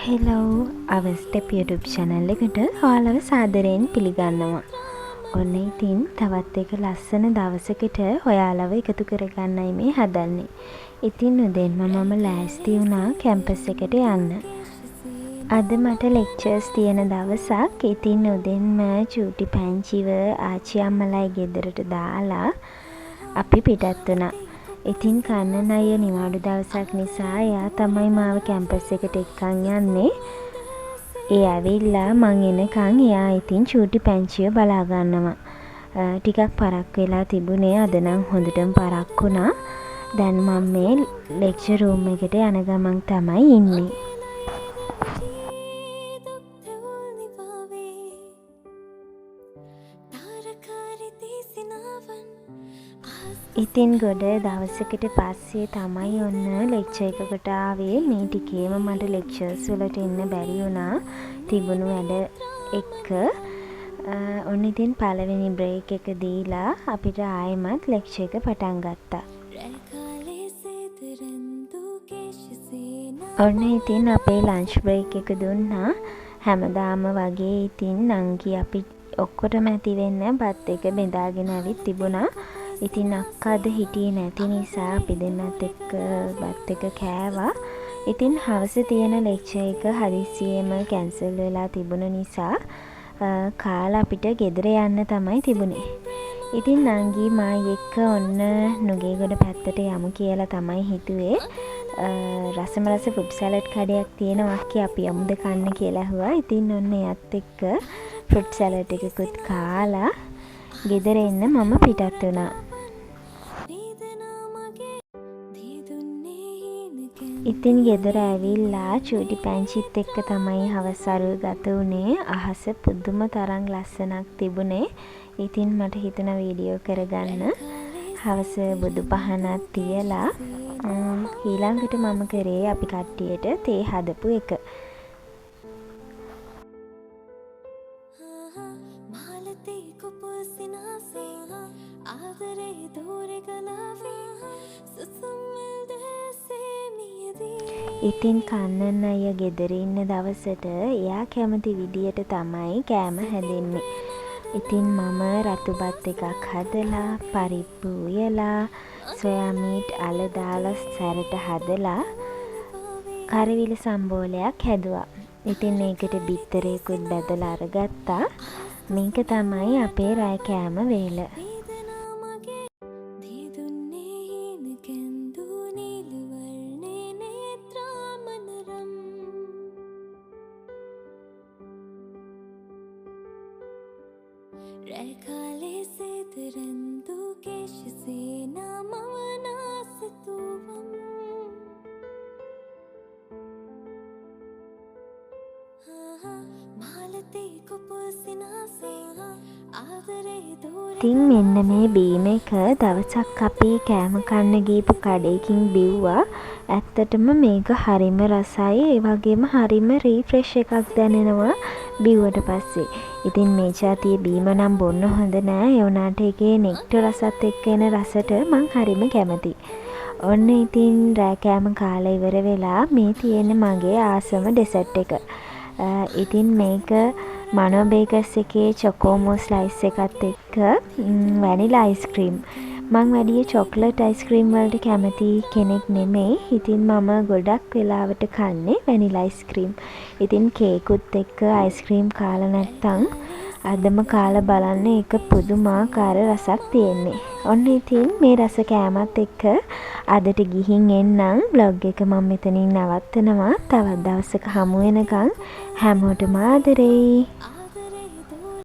Hello අවස්ටප් YouTube channel එකට ඔයාලව සාදරයෙන් පිළිගන්නවා. ඔන්න ඉතින් තවත් එක ලස්සන දවසකට ඔයාලව එකතු කරගන්නයි මේ හදන්නේ. ඉතින් උදේන්ම මම ලෑස්ති වුණා කැම්පස් එකට යන්න. අද මට ලෙක්චර්ස් තියෙන දවසක්. ඉතින් උදෙන්ම චූටි පැංචිව ආච්චි අම්මලයි ගෙදරට දාලා අපි පිටත් වුණා. ඉතින් කන්නන් අය නිවාඩු දවසක් නිසා එයා තමයි මාව කැම්පස් එකට එක්කන් යන්නේ. ඒ ඇවිල්ලා මං එනකන් එයා ඉතින් චූටි පැංචිව බලා ගන්නවා. ටිකක් පරක් වෙලා තිබුණේ අද නම් හොඳටම පරක් වුණා. දැන් මම මේ ලෙක්චර් රූම් එකට යන ගමන් තමයි ඉන්නේ. ඉතින් ගොඩ දවසකට පස්සේ තමයි ඔන්න ලෙක්චර් එකකට ආවේ. මේ ටිකේම මට ලෙක්චර්ස් වලට එන්න බැරි වුණා තිබුණු වැඩ එක්ක. ඔන්න ඉතින් පළවෙනි බ්‍රේක් එක දීලා අපිට ආයෙමත් ලෙක්චර් එක පටන් ගත්තා. ඔන්න ඉතින් අපේ ලන්ච් බ්‍රේක් එක දුන්නා. හැමදාම වගේ ඉතින් නංගි අපි ඔක්කොටම ඇති වෙන්න බත් එක බෙදාගෙන ඇවිත් තිබුණා. ඉතින් අක්කාද හිටියේ නැති නිසා අපි දෙන්නත් එක්ක බත් එක කෑවා. ඉතින් හවස තියෙන ලෙක්චර් එක හදිස්සියෙම කැන්සල් වෙලා තිබුණ නිසා කාලා අපිට ගෙදර යන්න තමයි තිබුණේ. ඉතින් නංගි මායි එක්ක ඔන්න නුගේගොඩ පැත්තට යමු කියලා තමයි හිතුවේ. රසම රස ෆුඩ් සලාඩ් කඩයක් තියෙනවා අපි යමුද කන්න කියලා ඇහුවා. ඉතින් ඔන්න එයත් එක්ක ෆුඩ් සලාඩ් එකකුත් කාලා ගෙදර එන්න මම පිටත් වුණා. ඉතින් ගෙදර ඇවිල්ලා චූටි පැංචිත් එක්ක තමයි හවස් අරුව ගත වුණේ. අහස පුදුම තරම් ලස්සනක් තිබුණේ. ඉතින් මට හිතුණා වීඩියෝ කරගන්න. හවස බුදු පහනක් තියලා ඊළඟට මම කරේ අපි කට්ටියට තේ හදපු එක. ඉතින් කන්නන් අය ගෙදර ඉන්න දවසට එයා කැමති විදියට තමයි කෑම හැදෙන්නේ. ඉතින් මම රතු බත් එකක් හදලා, පරිප්පු උයලා, සොයා මීට් අල දාලා සැරට හදලා කරවිල සම්බෝලයක් හැදුවා. ඉතින් ඒකට බිත්තරේකුත් බැදලා අරගත්තා. මේක තමයි අපේ රෑ කෑම වේල. ඉතින් මෙන්න මේ බීම එක දවසක් අපි කෑම කන්න ගිහපු කඩේකින් බිව්වා. ඇත්තටම මේක හරිම රසයි. ඒ වගේම හරිම රීෆ්‍රෙෂ් එකක් දැනෙනවා බිව්වට පස්සේ. ඉතින් මේ જાතිය බීම නම් බොන්න හොඳ නෑ. ඒ වුණාට ඒකේ නෙක්ටර් රසත් එක්ක එන රසට මං හරිම කැමතියි. ඔන්න ඉතින් රෑ කෑම කාලා ඉවර වෙලා මේ තියෙන මගේ ආසම ඩෙසර්ට් එක. ඉතින් මේක මනෝ බේකර්ස් එකේ චොකෝමෝ ස්ලයිස් එකත් එක්ක වැනිලා අයිස්ක්‍රීම්. මං වැඩිය චොක්ලට් අයිස්ක්‍රීම් වලට කැමති කෙනෙක් නෙමෙයි. ඉතින් මම ගොඩක් වෙලාවට කන්නේ වැනිලා අයිස්ක්‍රීම්. ඉතින් කේකුත් එක්ක අයිස්ක්‍රීම් කාලා නැත්තම් අදම කාලා බලන්න ඒක පුදුමාකාර රසක් තියෙන්නේ. ඔන්න ඉතින් මේ රස කෑමත් එක්ක අදට ගිහින් එන්නම්. vlog එක මම මෙතනින් නවත්තනවා. තවත් දවසක හමු වෙනකන් හැමෝටම ආදරෙයි.